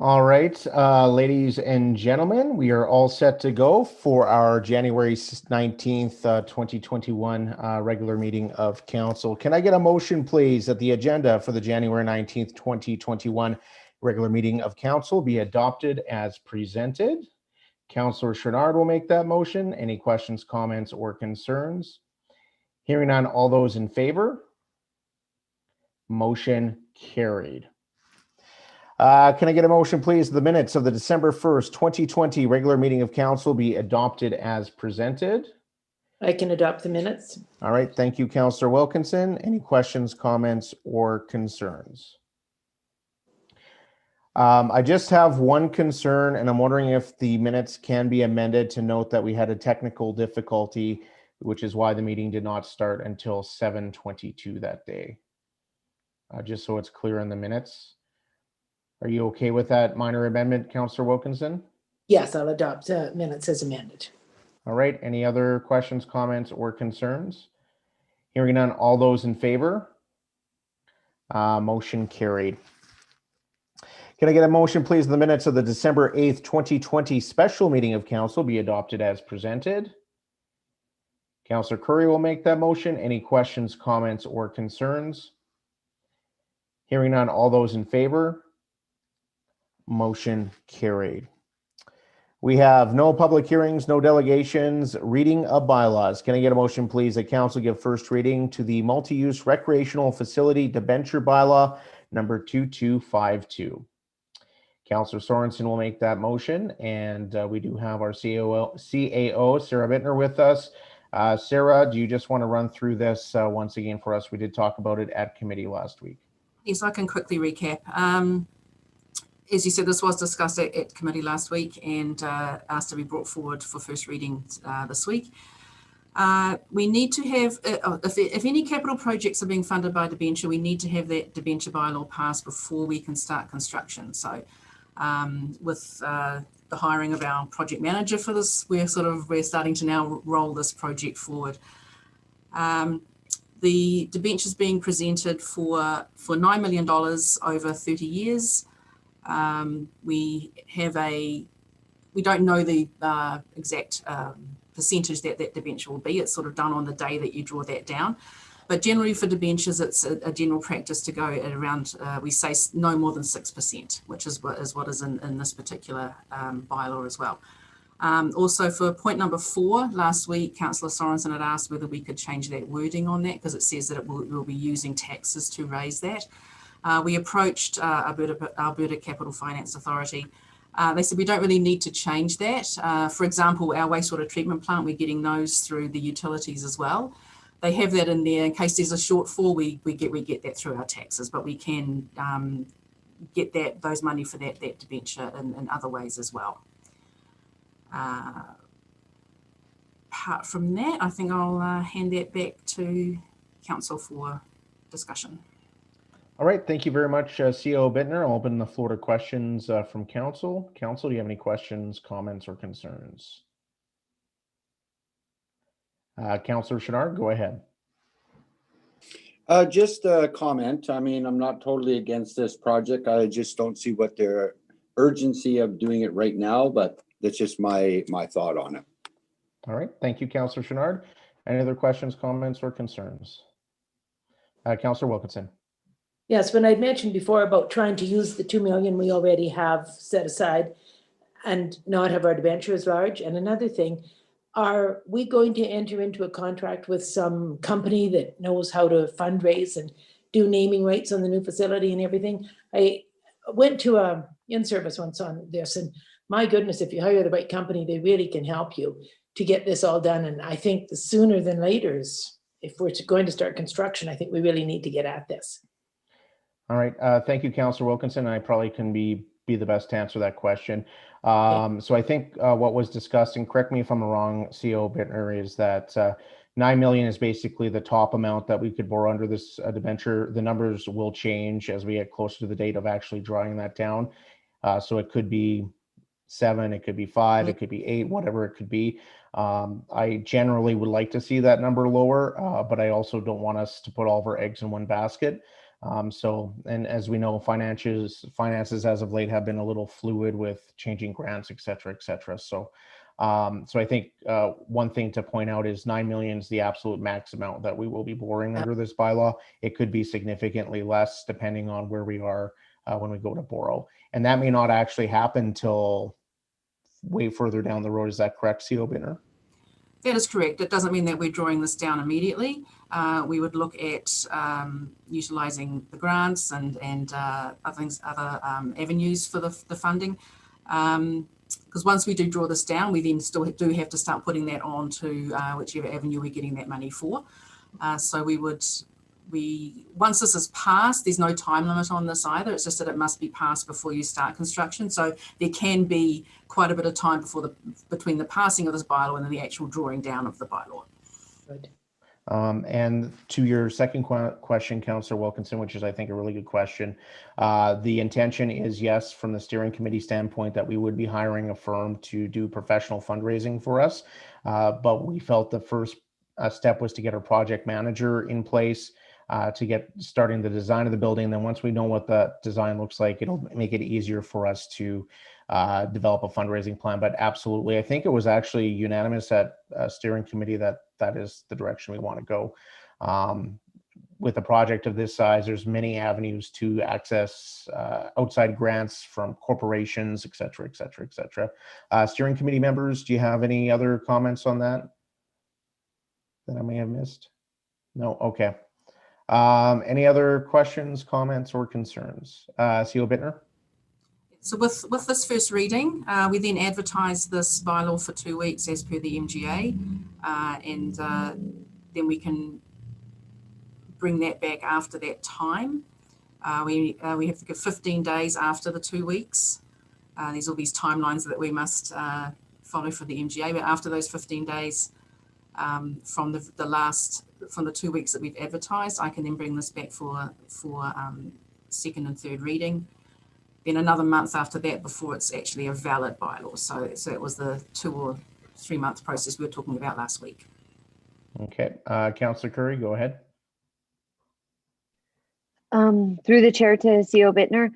All right, ladies and gentlemen, we are all set to go for our January 19th, 2021 regular meeting of council. Can I get a motion, please, that the agenda for the January 19th, 2021 regular meeting of council be adopted as presented? Councillor Chouinard will make that motion. Any questions, comments, or concerns? Hearing none, all those in favor? Motion carried. Can I get a motion, please? The minutes of the December 1st, 2020 regular meeting of council be adopted as presented. I can adopt the minutes. All right. Thank you, Councillor Wilkinson. Any questions, comments, or concerns? I just have one concern, and I'm wondering if the minutes can be amended to note that we had a technical difficulty, which is why the meeting did not start until 7:22 that day. Just so it's clear in the minutes. Are you okay with that minor amendment, Councillor Wilkinson? Yes, I'll adopt minutes as amended. All right. Any other questions, comments, or concerns? Hearing none, all those in favor? Motion carried. Can I get a motion, please? The minutes of the December 8th, 2020 special meeting of council be adopted as presented. Councillor Curry will make that motion. Any questions, comments, or concerns? Hearing none, all those in favor? Motion carried. We have no public hearings, no delegations, reading of bylaws. Can I get a motion, please, that council give first reading to the multi-use recreational facility debenture bylaw number 2252? Councillor Sorensen will make that motion, and we do have our CAO, Sarah Bittner, with us. Sarah, do you just want to run through this once again for us? We did talk about it at committee last week. Yes, I can quickly recap. As you said, this was discussed at committee last week and asked to be brought forward for first reading this week. We need to have, if any capital projects are being funded by debenture, we need to have that debenture bylaw passed before we can start construction. So with the hiring of our project manager for this, we're starting to now roll this project forward. The debenture is being presented for $9 million over 30 years. We don't know the exact percentage that debenture will be. It's sort of done on the day that you draw that down. But generally for debentures, it's a general practice to go at around, we say no more than 6%, which is what is in this particular bylaw as well. Also for point number 4, last week, Councillor Sorensen had asked whether we could change that wording on that because it says that we'll be using taxes to raise that. We approached Alberta Capital Finance Authority. They said we don't really need to change that. For example, our wastewater treatment plant, we're getting those through the utilities as well. They have that in there in case there's a shortfall. We get that through our taxes, but we can get those money for that debenture in other ways as well. Apart from that, I think I'll hand that back to council for discussion. All right, thank you very much, CO Bittner. I'll open the floor to questions from council. Council, do you have any questions, comments, or concerns? Councillor Chouinard, go ahead. Just a comment. I mean, I'm not totally against this project. I just don't see what the urgency of doing it right now, but that's just my thought on it. All right, thank you, Councillor Chouinard. Any other questions, comments, or concerns? Councillor Wilkinson. Yes, when I mentioned before about trying to use the 2 million we already have set aside and not have our debenture as large. And another thing, are we going to enter into a contract with some company that knows how to fundraise and do naming rights on the new facility and everything? I went to a in-service once on this, and my goodness, if you hire the right company, they really can help you to get this all done. And I think the sooner than later is, if we're going to start construction, I think we really need to get at this. All right, thank you, Councillor Wilkinson. I probably can be the best to answer that question. So I think what was discussed, and correct me if I'm wrong, CO Bittner, is that 9 million is basically the top amount that we could borrow under this debenture. The numbers will change as we get closer to the date of actually drawing that down. So it could be 7, it could be 5, it could be 8, whatever it could be. I generally would like to see that number lower, but I also don't want us to put all of our eggs in one basket. And as we know, finances as of late have been a little fluid with changing grants, et cetera, et cetera. So I think one thing to point out is 9 million is the absolute max amount that we will be borrowing under this bylaw. It could be significantly less depending on where we are when we go to borrow. And that may not actually happen till way further down the road. Is that correct, CO Bittner? That is correct. It doesn't mean that we're drawing this down immediately. We would look at utilising the grants and other avenues for the funding. Because once we do draw this down, we then still do have to start putting that on to whichever avenue we're getting that money for. So once this is passed, there's no time limit on this either. It's just that it must be passed before you start construction. So there can be quite a bit of time between the passing of this bylaw and then the actual drawing down of the bylaw. Good. And to your second question, Councillor Wilkinson, which is, I think, a really good question. The intention is, yes, from the steering committee standpoint, that we would be hiring a firm to do professional fundraising for us. But we felt the first step was to get a project manager in place to get starting the design of the building. Then once we know what the design looks like, it'll make it easier for us to develop a fundraising plan. But absolutely, I think it was actually unanimous at steering committee that is the direction we want to go. With a project of this size, there's many avenues to access outside grants from corporations, et cetera, et cetera, et cetera. Steering committee members, do you have any other comments on that I may have missed? No, okay. Any other questions, comments, or concerns? CO Bittner? So with this first reading, we then advertise this bylaw for 2 weeks as per the MGA, and then we can bring that back after that time. We have to give 15 days after the 2 weeks. There's all these timelines that we must follow for the MGA, but after those 15 days from the 2 weeks that we've advertised, I can then bring this back for second and third reading. Then another month after that before it's actually a valid bylaw. So it was the 2 or 3 month process we were talking about last week. Okay, Councillor Curry, go ahead. Through the chair to CO Bittner,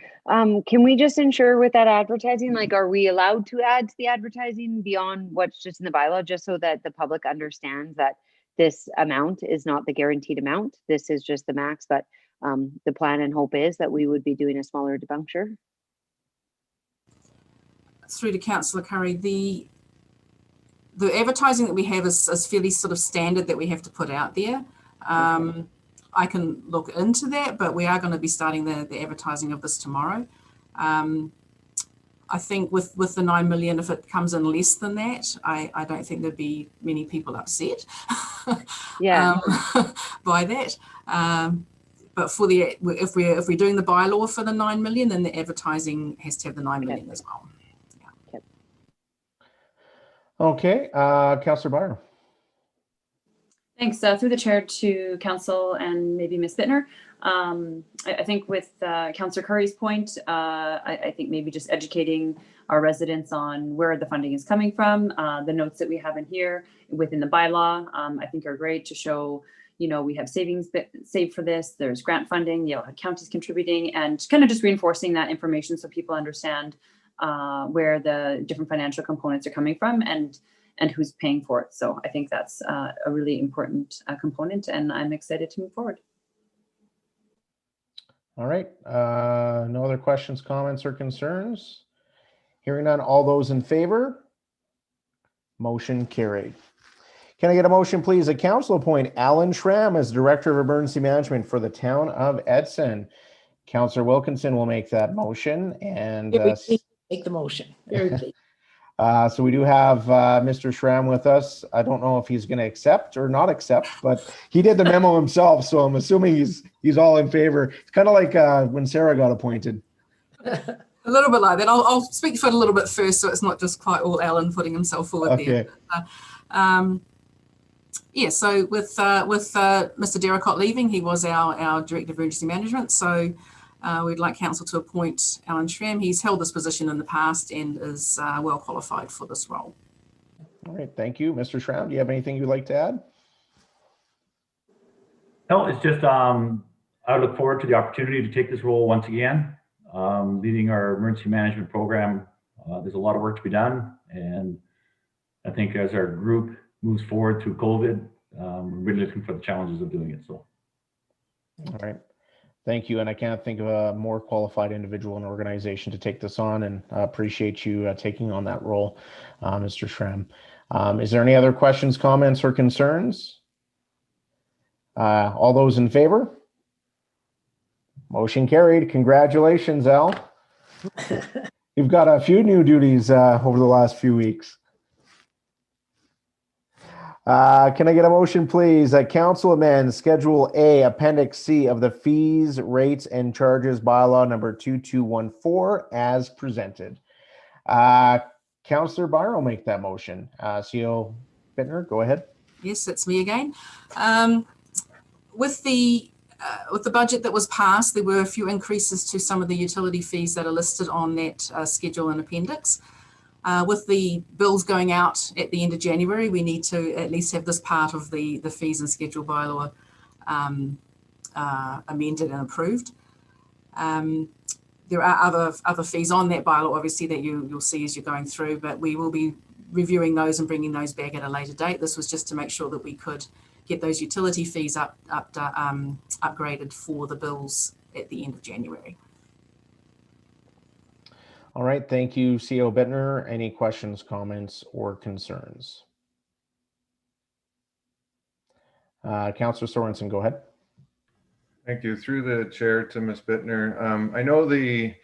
can we just ensure with that advertising, like, are we allowed to add to the advertising beyond what's just in the bylaw, just so that the public understands that this amount is not the guaranteed amount? This is just the max, but the plan and hope is that we would be doing a smaller debenture. Through to Councillor Curry, the advertising that we have is fairly sort of standard that we have to put out there. Okay. I can look into that, but we are going to be starting the advertising of this tomorrow. I think with the 9 million, if it comes in less than that, I don't think there'd be many people upset Yeah. by that. But if we're doing the bylaw for the 9 million, then the advertising has to have the 9 million as well. Yeah. Okay, Councillor Byron. Thanks. Through the chair to council and maybe Ms. Bittner. I think with Councillor Curry's point, I think maybe just educating our residents on where the funding is coming from. The notes that we have in here within the bylaw, I think are great to show, we have savings saved for this. There's grant funding, Yale County's contributing, and kind of just reinforcing that information so people understand where the different financial components are coming from and who's paying for it. So I think that's a really important component, and I'm excited to move forward. All right. No other questions, comments, or concerns? Hearing none, all those in favor? Motion carried. Can I get a motion, please, that council appoint Alan Schramm as Director of Emergency Management for the town of Edson? Councillor Wilkinson will make that motion. And make the motion. Very pleased. so we do have Mr. Schramm with us. I don't know if he's going to accept or not accept, but he did the memo himself, so I'm assuming he's all in favor. It's kind of like when Sarah got appointed. A little bit like that. I'll speak for it a little bit first, so it's not just quite all Alan putting himself forward there. Yeah, so with Mr. Derricott leaving, he was our Director of Emergency Management, so we'd like council to appoint Alan Schramm. He's held this position in the past and is well qualified for this role. All right, thank you. Mr. Schramm, do you have anything you'd like to add? No, it's just I look forward to the opportunity to take this role once again, leading our emergency management program. There's a lot of work to be done, and I think as our group moves forward through COVID, we're really looking for the challenges of doing it. So, All right. Thank you. And I can't think of a more qualified individual and organization to take this on, and appreciate you taking on that role, Mr. Schramm. Is there any other questions, comments, or concerns? All those in favor? Motion carried. Congratulations, Al. You've got a few new duties over the last few weeks. Can I get a motion, please? Council amend Schedule A, Appendix C of the Fees, Rates, and Charges Bylaw number 2214 as presented. Councillor Byron will make that motion. CO Bittner, go ahead. Yes, it's me again. With the budget that was passed, there were a few increases to some of the utility fees that are listed on that schedule and appendix. With the bills going out at the end of January, we need to at least have this part of the fees and schedule bylaw amended and approved. There are other fees on that bylaw, obviously, that you'll see as you're going through, but we will be reviewing those and bringing those back at a later date. This was just to make sure that we could get those utility fees upgraded for the bills at the end of January. All right. Thank you, CO Bittner. Any questions, comments, or concerns? Councillor Sorensen, go ahead. Thank you. Through the chair to Ms. Bittner. I know the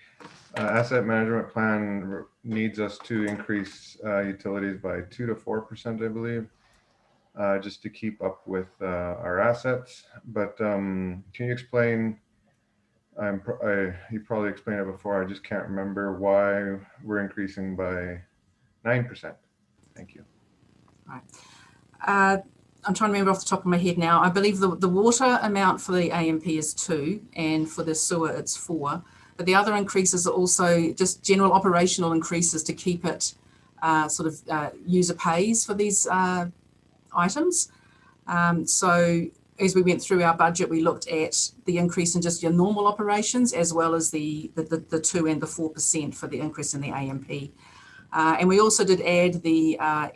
asset management plan needs us to increase utilities by 2 to 4%, I believe, just to keep up with our assets. But can you explain, you probably explained it before, I just can't remember why we're increasing by 9%. Thank you. Right. I'm trying to remember off the top of my head now. I believe the water amount for the AMP is 2, and for the sewer it's 4. But the other increases are also just general operational increases to keep it user pays for these items. So as we went through our budget, we looked at the increase in just your normal operations, as well as the 2 and the 4% for the increase in the AMP. And we also did add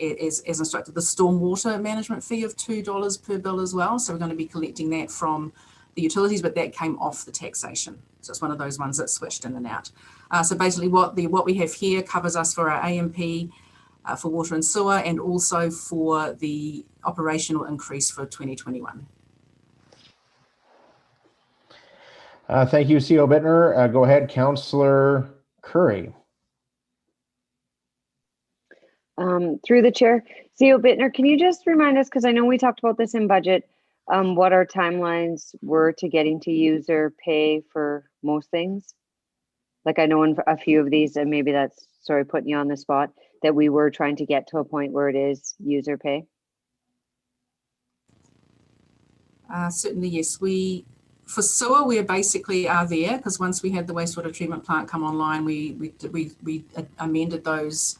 as instructed, the stormwater management fee of $2 per bill as well. So we're going to be collecting that from the utilities, but that came off the taxation. So it's one of those ones that switched in and out. So basically what we have here covers us for our AMP, for water and sewer, and also for the operational increase for 2021. Thank you, CO Bittner. Go ahead, Councillor Curry. Through the chair, CO Bittner, can you just remind us, because I know we talked about this in budget, what our timelines were to getting to user pay for most things? Like I know in a few of these, and maybe that's, sorry, putting you on the spot, that we were trying to get to a point where it is user pay. Certainly, yes. For sewer, we basically are there, because once we had the wastewater treatment plant come online, we amended those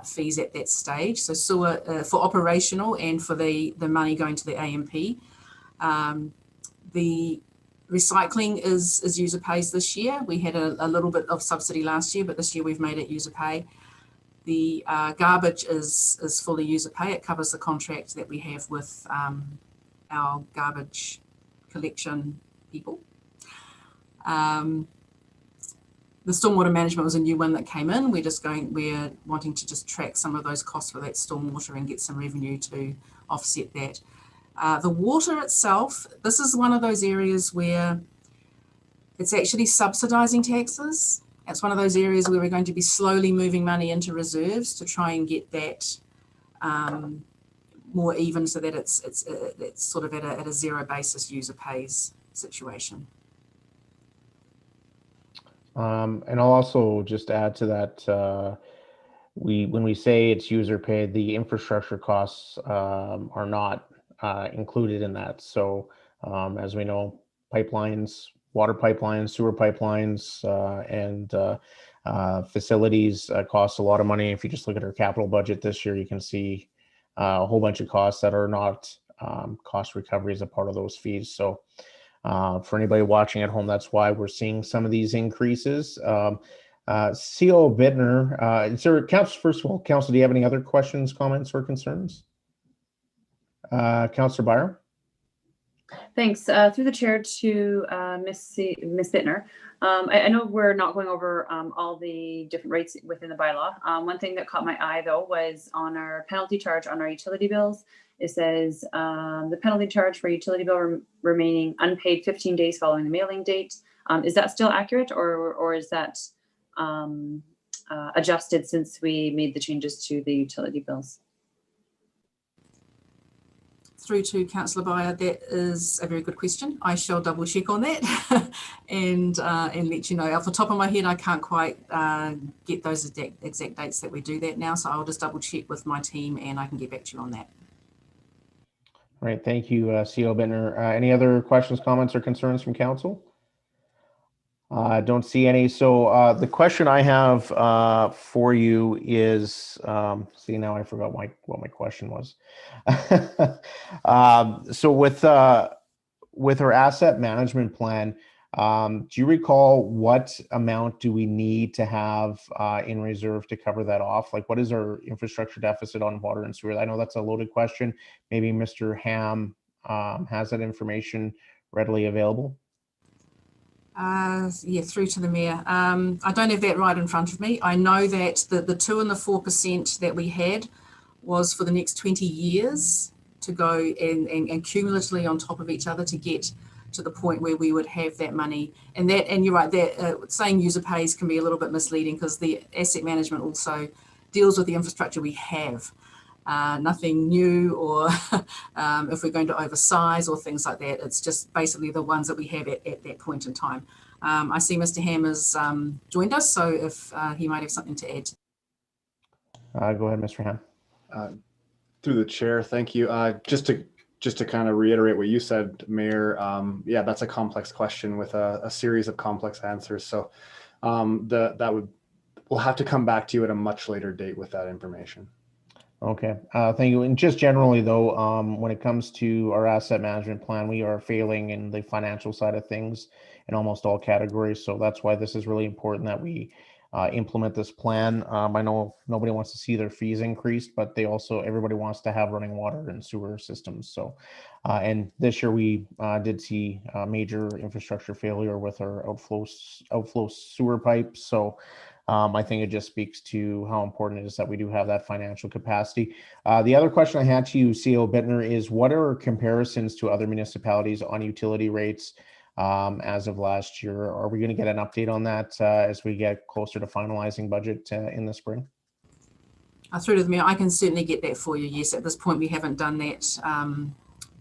fees at that stage. So sewer for operational and for the money going to the AMP. The recycling is user pays this year. We had a little bit of subsidy last year, but this year we've made it user pay. The garbage is fully user pay. It covers the contract that we have with our garbage collection people. The stormwater management was a new one that came in. We're wanting to just track some of those costs for that stormwater and get some revenue to offset that. The water itself, this is one of those areas where it's actually subsidizing taxes. It's one of those areas where we're going to be slowly moving money into reserves to try and get that more even, so that it's sort of at a zero basis user pays situation. And I'll also just add to that, when we say it's user paid, the infrastructure costs are not included in that. So as we know, pipelines, water pipelines, sewer pipelines, and facilities cost a lot of money. If you just look at our capital budget this year, you can see a whole bunch of costs that are not cost recovery as a part of those fees. So For anybody watching at home, that's why we're seeing some of these increases. CO Bittner, is there, Council, first of all, Council, do you have any other questions, comments, or concerns? Councillor Byer? Thanks. Through the chair to Ms. Bittner. I know we're not going over all the different rates within the bylaw. One thing that caught my eye though was on our penalty charge on our utility bills. It says the penalty charge for utility bill remaining unpaid 15 days following the mailing date. Is that still accurate, or is that adjusted since we made the changes to the utility bills? Through to Councillor Byer, that is a very good question. I shall double check on that and let you know. Off the top of my head, I can't quite get those exact dates that we do that now, so I'll just double check with my team and I can get back to you on that. All right, thank you, CO Bittner. Any other questions, comments, or concerns from council? Don't see any. So the question I have for you is, see, now I forgot what my question was. So with our asset management plan, do you recall what amount do we need to have in reserve to cover that off? Like, what is our infrastructure deficit on water and sewer? I know that's a loaded question. Maybe Mr. Ham has that information readily available. Yeah, through to the Mayor. I don't have that right in front of me. I know that the 2 and the 4% that we had was for the next 20 years to go and cumulatively on top of each other to get to the point where we would have that money. And you're right, that saying user pays can be a little bit misleading because the asset management also deals with the infrastructure we have. Nothing new, or if we're going to oversize or things like that. It's just basically the ones that we have at that point in time. I see Mr. Ham has joined us, so if he might have something to add. Go ahead, Mr. Ham. Through the chair, thank you. Just to kind of reiterate what you said, Mayor, yeah, that's a complex question with a series of complex answers. So we'll have to come back to you at a much later date with that information. Okay, thank you. And just generally though, when it comes to our asset management plan, we are failing in the financial side of things in almost all categories. So that's why this is really important that we implement this plan. I know nobody wants to see their fees increased, but everybody wants to have running water and sewer systems. So, and this year we did see major infrastructure failure with our outflow sewer pipes. So I think it just speaks to how important it is that we do have that financial capacity. The other question I had to you, CO Bittner, is what are comparisons to other municipalities on utility rates as of last year? Are we going to get an update on that as we get closer to finalizing budget in the spring? Through to the Mayor, I can certainly get that for you. Yes, at this point we haven't done that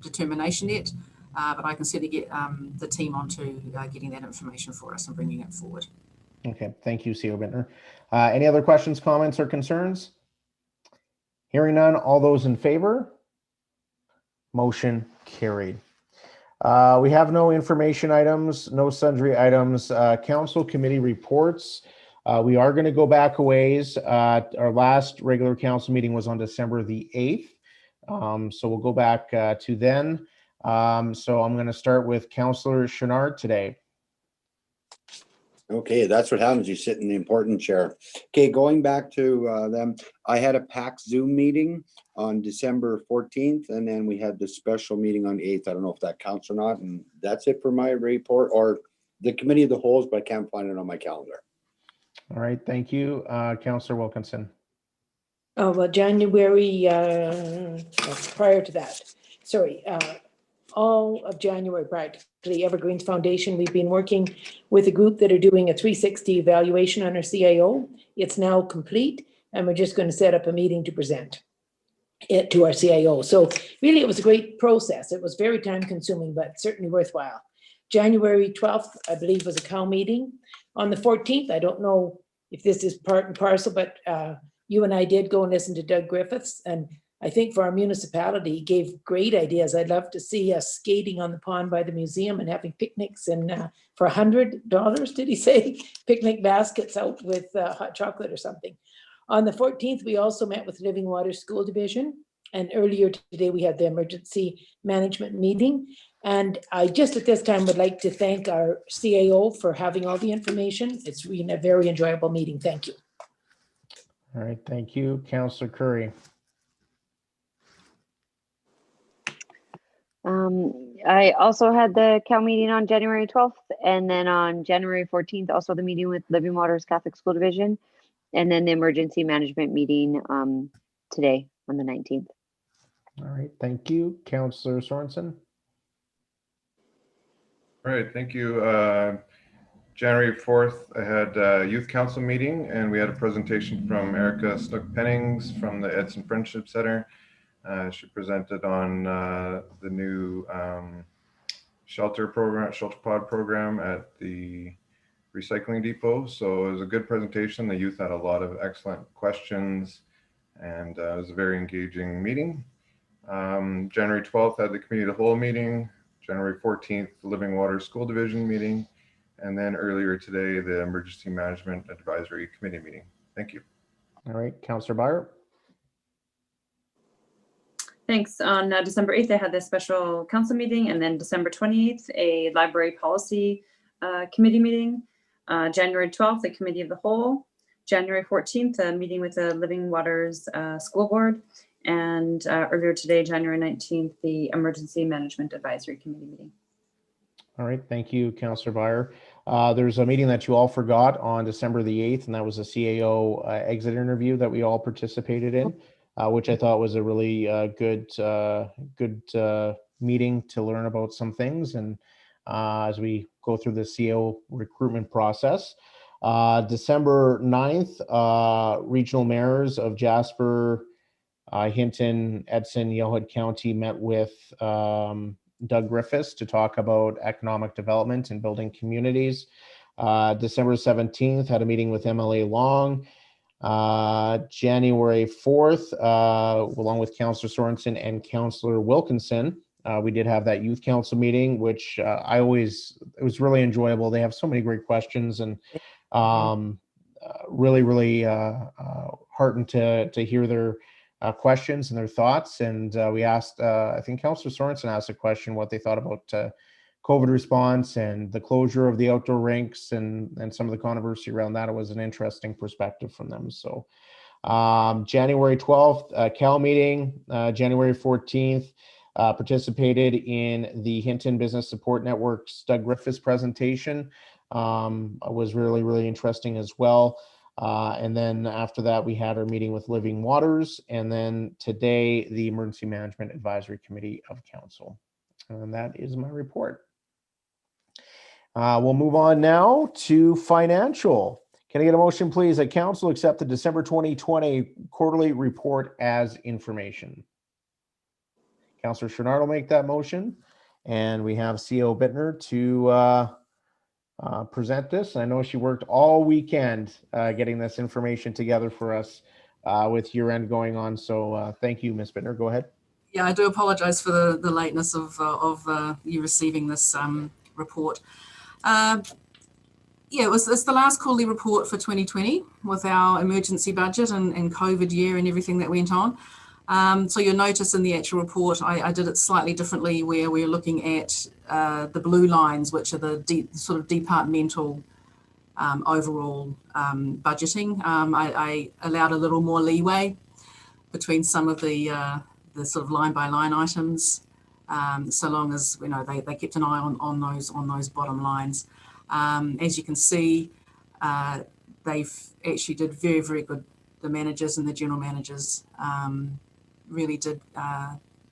determination yet, but I can certainly get the team onto getting that information for us and bringing it forward. Okay, thank you, CO Bittner. Any other questions, comments, or concerns? Hearing none, all those in favor? Motion carried. We have no information items, no sundry items. Council committee reports. We are going to go back a ways. Our last regular council meeting was on December the 8th. So we'll go back to then. So I'm going to start with Councillor Chenard today. Okay, that's what happens. You sit in the important chair. Okay, going back to them, I had a PAC Zoom meeting on December 14th, and then we had the special meeting on 8th. I don't know if that counts or not, and that's it for my report, or the committee of the wholes, but I can't find it on my calendar. All right, thank you. Councillor Wilkinson. Oh, well, January, prior to that, sorry, all of January prior to the Evergreens Foundation, we've been working with a group that are doing a 360 evaluation on our CIO. It's now complete, and we're just going to set up a meeting to present it to our CIO. So really, it was a great process. It was very time consuming, but certainly worthwhile. January 12th, I believe, was a COW meeting. On the 14th, I don't know if this is part and parcel, but you and I did go and listen to Doug Griffiths, and I think for our municipality, he gave great ideas. I'd love to see us skating on the pond by the museum and having picnics, and for $100, did he say? Picnic baskets out with hot chocolate or something. On the 14th, we also met with Living Water School Division, and earlier today we had the emergency management meeting. And I just at this time would like to thank our CAO for having all the information. It's been a very enjoyable meeting. Thank you. All right, thank you. Councillor Curry. I also had the Cal meeting on January 12th, and then on January 14th, also the meeting with Living Waters Catholic School Division, and then the emergency management meeting today on the 19th. All right, thank you. Councillor Sorensen. All right, thank you. January 4th, I had a youth council meeting, and we had a presentation from Erica Snook-Pennings from the Edson Friendship Center. She presented on the new shelter pod program at the recycling depot. So it was a good presentation. The youth had a lot of excellent questions, and it was a very engaging meeting. January 12th, I had the committee of the whole meeting. January 14th, the Living Water School Division meeting. And then earlier today, the Emergency Management Advisory Committee meeting. Thank you. All right, Councillor Byer. Thanks. On December 8th, I had the special council meeting, and then December 28th, a library policy committee meeting. January 12th, the committee of the whole. January 14th, a meeting with the Living Waters School Board. And earlier today, January 19th, the Emergency Management Advisory Committee meeting. All right, thank you, Councillor Byer. There's a meeting that you all forgot on December the 8th, and that was a CAO exit interview that we all participated in, which I thought was a really good meeting to learn about some things, and as we go through the CAO recruitment process. December 9th, regional mayors of Jasper, Hinton, Edson, Yellowhead County met with Doug Griffiths to talk about economic development and building communities. December 17th, had a meeting with MLA Long. January 4th, along with Councillor Sorensen and Councillor Wilkinson, we did have that youth council meeting, which it was really enjoyable. They have so many great questions, and really heartened to hear their questions and their thoughts. And we asked, I think Councillor Sorensen asked a question, what they thought about COVID response and the closure of the outdoor rinks and some of the controversy around that. It was an interesting perspective from them. So January 12th, Cal meeting. January 14th, participated in the Hinton Business Support Network's Doug Griffiths presentation. Was really interesting as well. And then after that, we had our meeting with Living Waters, and then today, the Emergency Management Advisory Committee of Council. And that is my report. We'll move on now to financial. Can I get a motion, please, that Council accept the December 2020 quarterly report as information? Councillor Chouinard will make that motion, and we have CO Bittner to present this. I know she worked all weekend getting this information together for us with year end going on. So thank you, Ms. Bittner. Go ahead. Yeah, I do apologize for the lateness of you receiving this report. Yeah, it's the last quarterly report for 2020 with our emergency budget and COVID year and everything that went on. So you'll notice in the actual report, I did it slightly differently, where we're looking at the blue lines, which are the sort of departmental overall budgeting. I allowed a little more leeway between some of the sort of line by line items, so long as they kept an eye on those bottom lines. As you can see, they've actually did very good. The managers and the general managers really did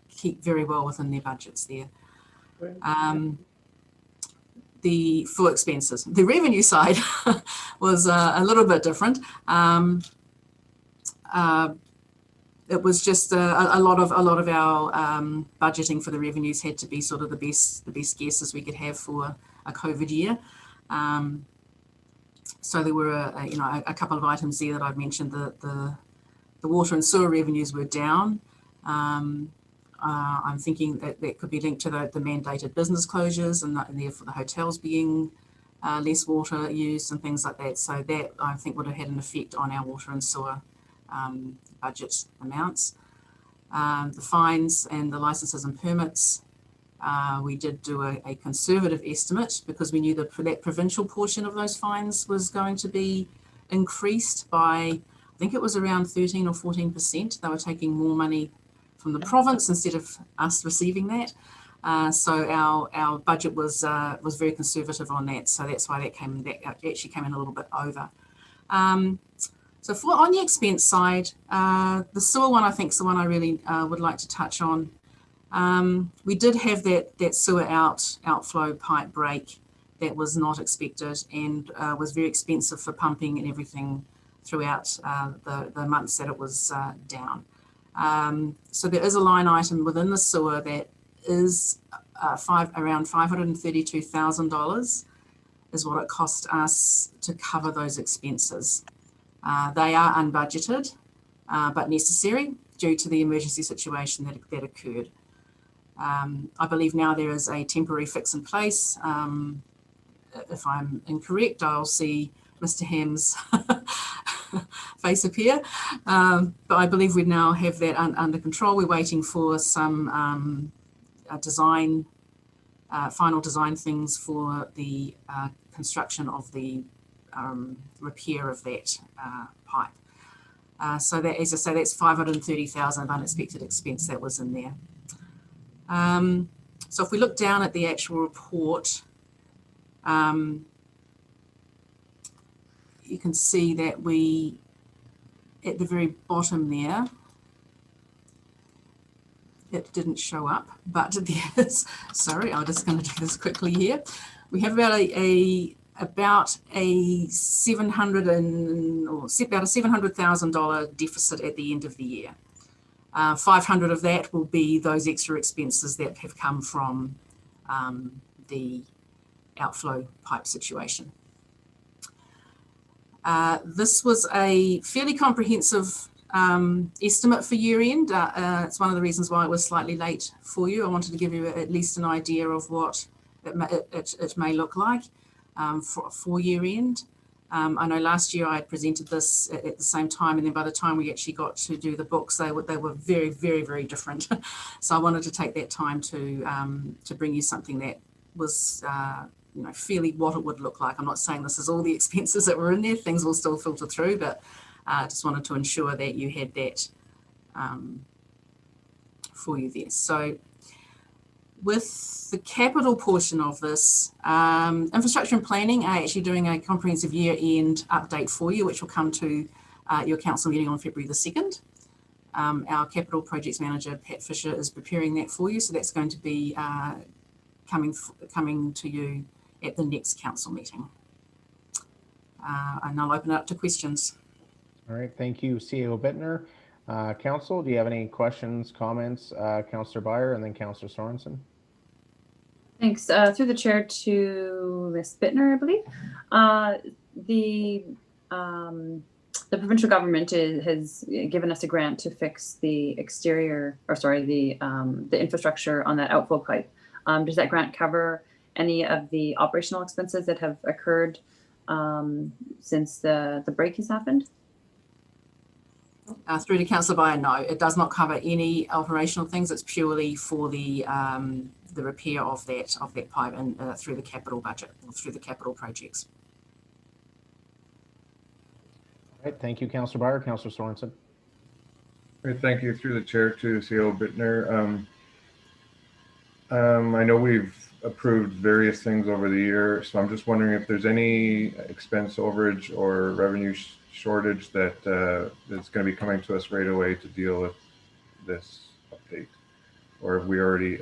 keep very well within their budgets there. The full expenses, the revenue side was a little bit different. It was just a lot of our budgeting for the revenues had to be sort of the best guesses we could have for a COVID year. So there were a couple of items there that I've mentioned. The water and sewer revenues were down. I'm thinking that could be linked to the mandated business closures and therefore the hotels being less water used and things like that. So that, I think, would have had an effect on our water and sewer budget amounts. The fines and the licenses and permits We did do a conservative estimate because we knew that that provincial portion of those fines was going to be increased by, I think it was around 13 or 14%. They were taking more money from the province instead of us receiving that. So our budget was very conservative on that. So that's why that actually came in a little bit over. So on the expense side, the sewer one, I think, is the one I really would like to touch on. We did have that sewer outflow pipe break that was not expected and was very expensive for pumping and everything throughout the months that it was down. So there is a line item within the sewer that is around $532,000 is what it cost us to cover those expenses. They are unbudgeted, but necessary due to the emergency situation that occurred. I believe now there is a temporary fix in place. If I'm incorrect, I'll see Mr. Ham's face appear. But I believe we now have that under control. We're waiting for some final design things for the construction of the repair of that pipe. So that, as I say, that's $530,000 of unexpected expense that was in there. So if we look down at the actual report, you can see that we, at the very bottom there, it didn't show up, but there's, sorry, I'm just going to do this quickly here. We have about a $700,000 deficit at the end of the year. 500 of that will be those extra expenses that have come from the outflow pipe situation. This was a fairly comprehensive estimate for year end. It's one of the reasons why it was slightly late for you. I wanted to give you at least an idea of what it may look like for year end. I know last year I had presented this at the same time, and then by the time we actually got to do the books, they were very, very, very different. So I wanted to take that time to bring you something that was fairly what it would look like. I'm not saying this is all the expenses that were in there. Things will still filter through, but I just wanted to ensure that you had that for you there. So with the capital portion of this, infrastructure and planning are actually doing a comprehensive year-end update for you, which will come to your council meeting on February the 2nd. Our capital projects manager, Pat Fisher, is preparing that for you. So that's going to be coming to you at the next council meeting. And I'll open it up to questions. All right, thank you, CEO Bittner. Council, do you have any questions, comments? Councillor Beyer and then Councillor Sorensen. Thanks. Through the chair to Ms. Bittner, I believe. The provincial government has given us a grant to fix the exterior, or sorry, the infrastructure on that outflow pipe. Does that grant cover any of the operational expenses that have occurred since the break has happened? Through to Councillor Beyer, no, it does not cover any operational things. It's purely for the repair of that pipe and through the capital budget or through the capital projects. All right, thank you, Councillor Beyer. Councillor Sorensen. Great, thank you. Through the chair to CEO Bittner. I know we've approved various things over the year, so I'm just wondering if there's any expense overage or revenue shortage that that's going to be coming to us right away to deal with this update, or have we already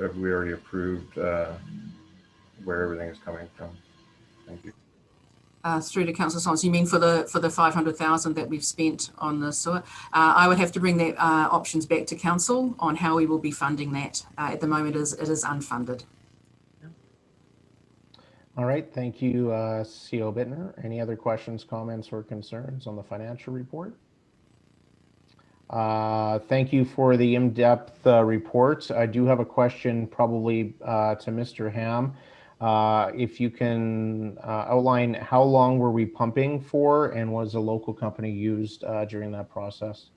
approved where everything is coming from? Thank you. Through to Councillor Sorensen, you mean for the $500,000 that we've spent on the sewer? I would have to bring that options back to council on how we will be funding that. At the moment, it is unfunded. All right, thank you, CEO Bittner. Any other questions, comments, or concerns on the financial report? Thank you for the in-depth report. I do have a question probably to Mr. Ham. If you can outline how long were we pumping for, and was a local company used during that process?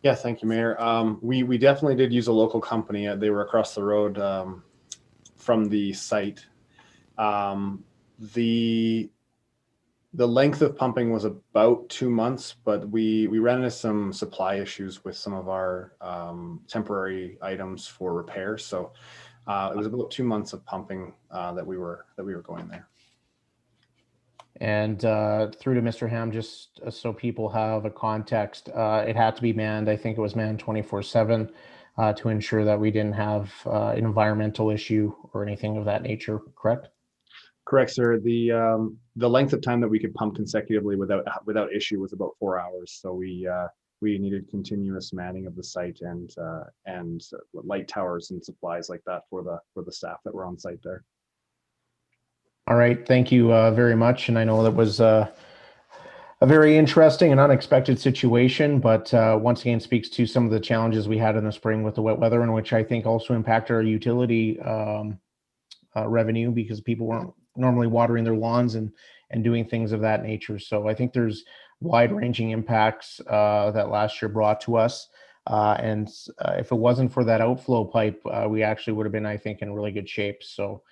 Yeah, thank you, Mayor. We definitely did use a local company. They were across the road from the site. The length of pumping was about 2 months, but we ran into some supply issues with some of our temporary items for repair. So it was about 2 months of pumping that we were going there. And through to Mr. Ham, just so people have a context, it had to be manned. I think it was manned 24/7 to ensure that we didn't have an environmental issue or anything of that nature, correct? Correct, sir. The length of time that we could pump consecutively without issue was about 4 hours. So we needed continuous manning of the site and light towers and supplies like that for the staff that were on site there. All right, thank you very much. And I know that was a very interesting and unexpected situation, but once again speaks to some of the challenges we had in the spring with the wet weather, and which I think also impacted our utility revenue because people weren't normally watering their lawns and doing things of that nature. So I think there's wide-ranging impacts that last year brought to us. And if it wasn't for that outflow pipe, we actually would have been, I think, in really good shape. So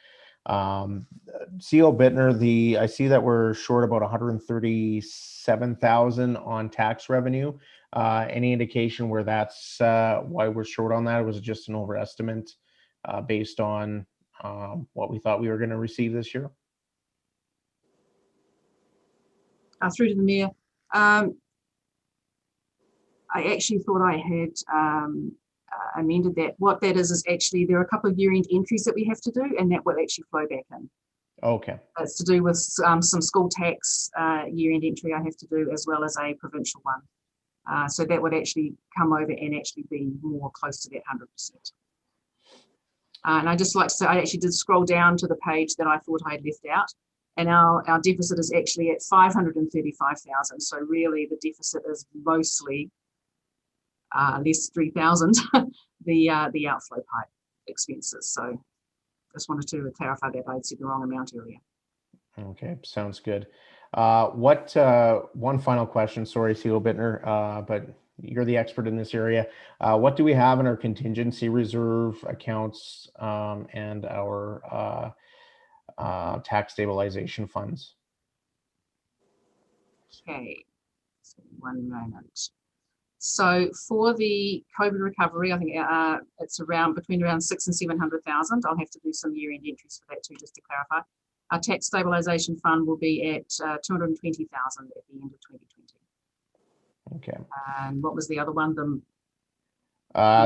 CO Bittner, I see that we're short about 137,000 on tax revenue. Any indication where that's why we're short on that? Or was it just an overestimate based on what we thought we were going to receive this year? Through to the Mayor. I actually thought I had amended that. What that is actually there are a couple of year-end entries that we have to do, and that will actually flow back in. Okay. It's to do with some school tax year-end entry I have to do, as well as a provincial one. So that would actually come over and actually be more close to that 100%. And I just like to say, I actually did scroll down to the page that I thought I had left out, and our deficit is actually at 535,000. So really, the deficit is mostly less 3,000 the outflow pipe expenses. So just wanted to clarify that I'd said the wrong amount earlier. Okay, sounds good. One final question, sorry, CO Bittner, but you're the expert in this area. What do we have in our contingency reserve accounts and our tax stabilization funds? Okay, so 1 moment. So for the COVID recovery, I think it's between around 600,000 and 700,000. I'll have to do some year-end entries for that too, just to clarify. Our tax stabilization fund will be at 220,000 at the end of 2020. Okay. And what was the other one?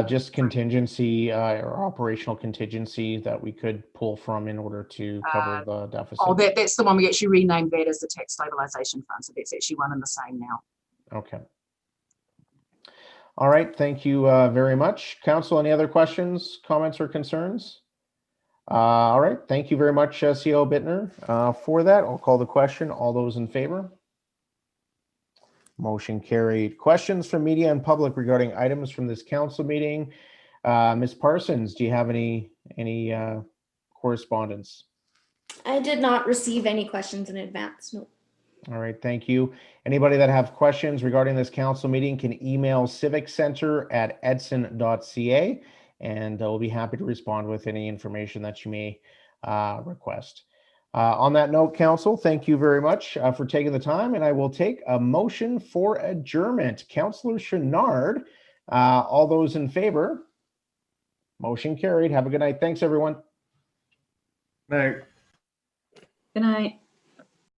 Just contingency or operational contingency that we could pull from in order to cover the deficit. Oh, that's the one we actually renamed that as the tax stabilization fund. So that's actually one and the same now. Okay. All right, thank you very much. Council, any other questions, comments, or concerns? All right, thank you very much, CO Bittner. For that, I'll call the question. All those in favor? Motion carried. Questions from media and public regarding items from this council meeting. Ms. Parsons, do you have any correspondence? I did not receive any questions in advance. No. All right, thank you. Anybody that have questions regarding this council meeting can email civiccenter@edson.ca, and we'll be happy to respond with any information that you may request. On that note, council, thank you very much for taking the time, and I will take a motion for adjournment. Councillor Chenard, all those in favor? Motion carried. Have a good night. Thanks, everyone. Night. Good night.